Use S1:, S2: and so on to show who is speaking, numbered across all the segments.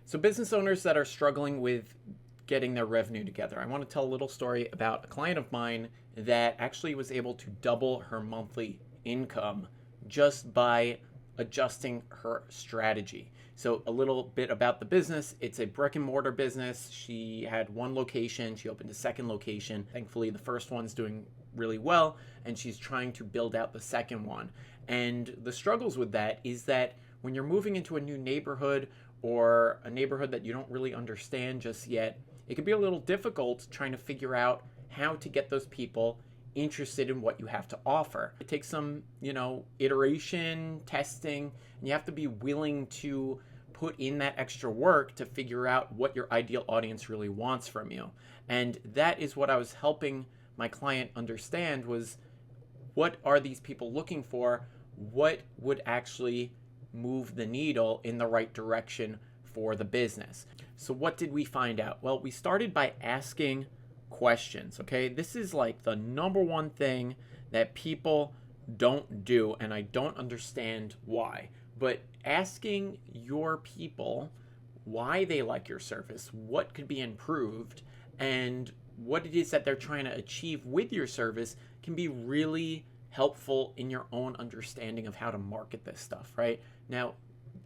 S1: So business owners that are struggling with getting their revenue together, I want to tell a little story about a client of mine that actually was able to double her monthly income just by adjusting her strategy. So a little bit about the business. It's a brick and mortar business. She had one location. She opened a second location. Thankfully, the first one's doing really well, and she's trying to build out the second one. And the struggles with that is that when you're moving into a new neighborhood or a neighborhood that you don't really understand just yet, it can be a little difficult trying to figure out how to get those people interested in what you have to offer. It takes some, iteration, testing, and you have to be willing to put in that extra work to figure out what your ideal audience really wants from you. And that is what I was helping my client understand was, what are these people looking for? What would actually move the needle in the right direction for the business? So what did we find out? Well, we started by asking questions, okay? This is like the number one thing that people don't do, and I don't understand why. But asking your people why they like your service, what could be improved, and what it is that they're trying to achieve with your service can be really helpful in your own understanding of how to market this stuff, right? Now,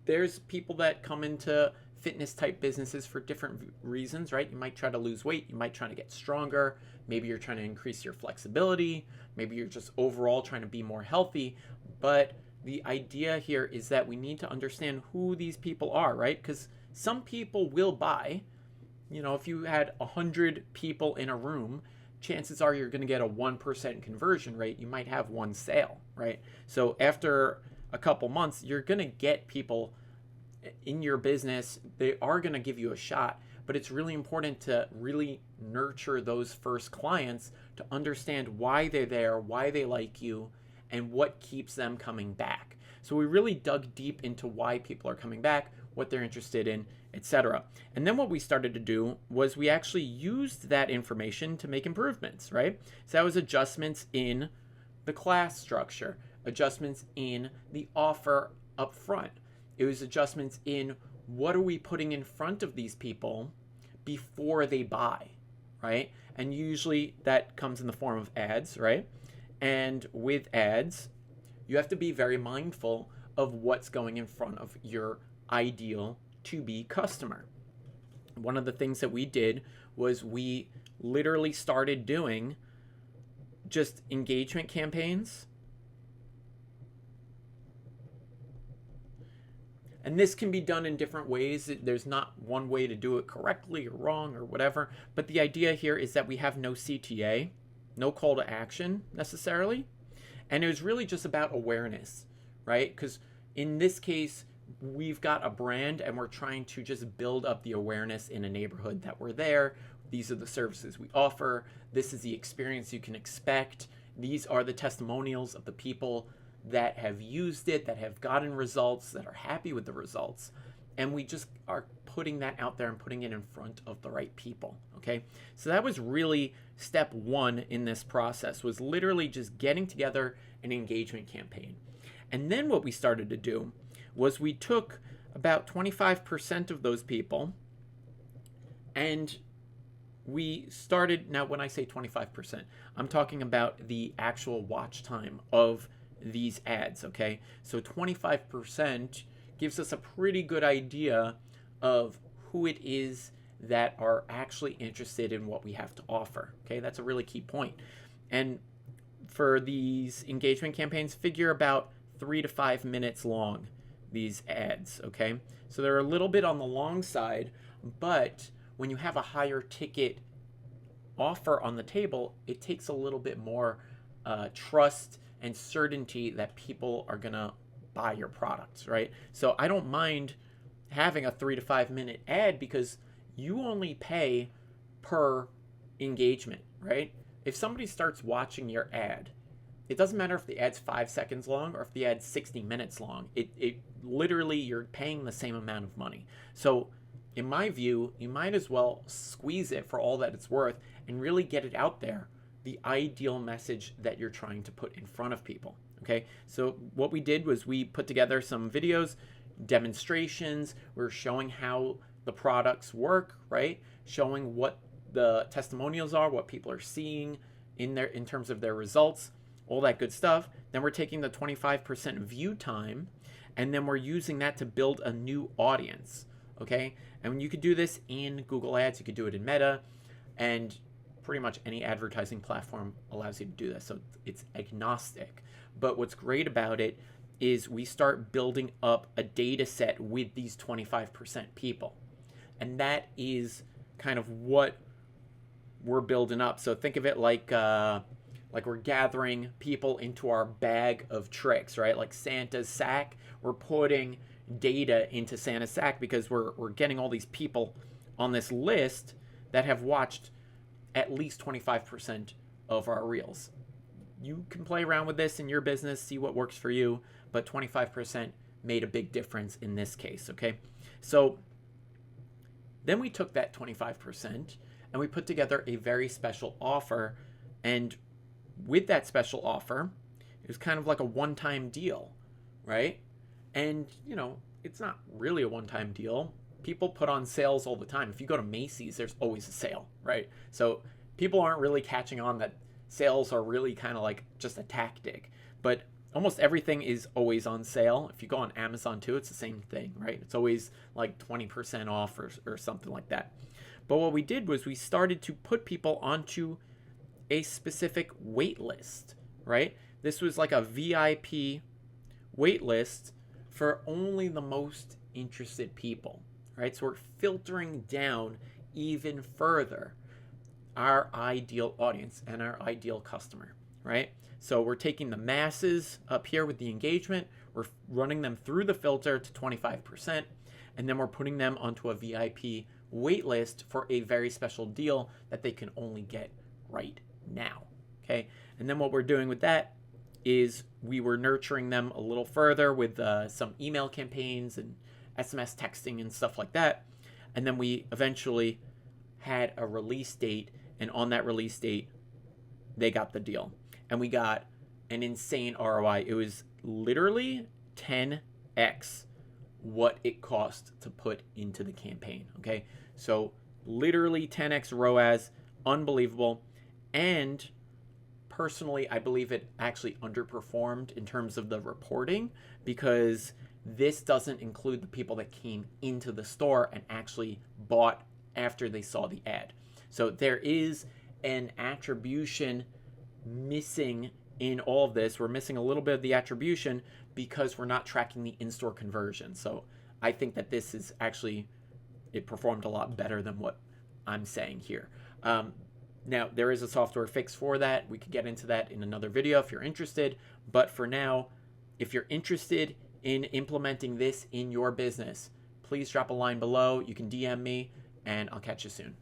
S1: there's people that come into fitness type businesses for different reasons, right? You might try to lose weight, you might try to get stronger, maybe you're trying to increase your flexibility, maybe you're just overall trying to be more healthy. But the idea here is that we need to understand who these people are, right? Because some people will buy. If you had 100 people in a room, chances are you're going to get a 1% conversion rate. You might have one sale, right? So after a couple months, you're going to get people in your business. They are going to give you a shot, but it's really important to really nurture those first clients to understand why they're there, why they like you, and what keeps them coming back. So we really dug deep into why people are coming back, what they're interested in, etc. And then what we started to do was we actually used that information to make improvements, right? So that was adjustments in the class structure, adjustments in the offer up front. It was adjustments in what are we putting in front of these people before they buy, right? And usually that comes in the form of ads, right? And with ads, you have to be very mindful of what's going in front of your ideal to-be customer. One of the things that we did was we literally started doing just engagement campaigns. And this can be done in different ways. There's not one way to do it correctly or wrong or whatever. But the idea here is that we have no CTA, no call to action necessarily. And it was really just about awareness, right? Because in this case, we've got a brand and we're trying to just build up the awareness in a neighborhood that we're there. These are the services we offer. This is the experience you can expect. These are the testimonials of the people that have used it, that have gotten results, that are happy with the results. And we just are putting that out there and putting it in front of the right people, okay? So that was really step one in this process, was literally just getting together an engagement campaign. And then what we started to do was we took about 25% of those people and we started, now when I say 25%, I'm talking about the actual watch time of these ads, okay? So 25% gives us a pretty good idea of who it is that are actually interested in what we have to offer, okay? That's a really key point. And for these engagement campaigns, figure about 3 to 5 minutes long, these ads, okay? So they're a little bit on the long side, but when you have a higher ticket offer on the table, it takes a little bit more trust and certainty that people are gonna buy your products, right? So I don't mind having a 3 to 5 minute ad because you only pay per engagement, right? If somebody starts watching your ad, it doesn't matter if the ad's 5 seconds long or if the ad's 60 minutes long. It literally, you're paying the same amount of money. So in my view, you might as well squeeze it for all that it's worth and really get it out there, the ideal message that you're trying to put in front of people, okay? So what we did was we put together some videos, demonstrations. We're showing how the products work, right? Showing what the testimonials are, what people are seeing in terms of their results, all that good stuff. Then we're taking the 25% view time, and then we're using that to build a new audience, okay? And you could do this in Google Ads, you could do it in Meta, and pretty much any advertising platform allows you to do this. So it's agnostic. But what's great about it is we start building up a data set with these 25% people. And that is kind of what we're building up. So think of it like we're gathering people into our bag of tricks, right? Like Santa's sack. We're putting data into Santa's sack because we're getting all these people on this list that have watched at least 25% of our reels. You can play around with this in your business, see what works for you, but 25% made a big difference in this case, okay? So then we took that 25% and we put together a very special offer. And with that special offer, it was kind of like a one-time deal, right? And, you know, it's not really a one-time deal. People put on sales all the time. If you go to Macy's, there's always a sale, right? So people aren't really catching on that sales are really kind of like just a tactic. But almost everything is always on sale. If you go on Amazon too, it's the same thing, right? It's always like 20% off or something like that. But what we did was we started to put people onto a specific wait list, right? This was like a VIP wait list for only the most interested people, right? So we're filtering down even further our ideal audience and our ideal customer, right? So we're taking the masses up here with the engagement, we're running them through the filter to 25%, and then we're putting them onto a VIP wait list for a very special deal that they can only get right now, okay? And then what we're doing with that is we were nurturing them a little further with some email campaigns and SMS texting and stuff like that. And then we eventually had a release date, and on that release date, they got the deal. And we got an insane ROI. It was literally 10x what it cost to put into the campaign, okay? So literally 10x ROAS, unbelievable. And personally, I believe it actually underperformed in terms of the reporting because this doesn't include the people that came into the store and actually bought after they saw the ad. So there is an attribution missing in all of this. We're missing a little bit of the attribution because we're not tracking the in-store conversion. So I think that this is actually, it performed a lot better than what I'm saying here. Now, there is a software fix for that. We could get into that in another video if you're interested. But for now, if you're interested in implementing this in your business, please drop a line below. You can DM me, and I'll catch you soon.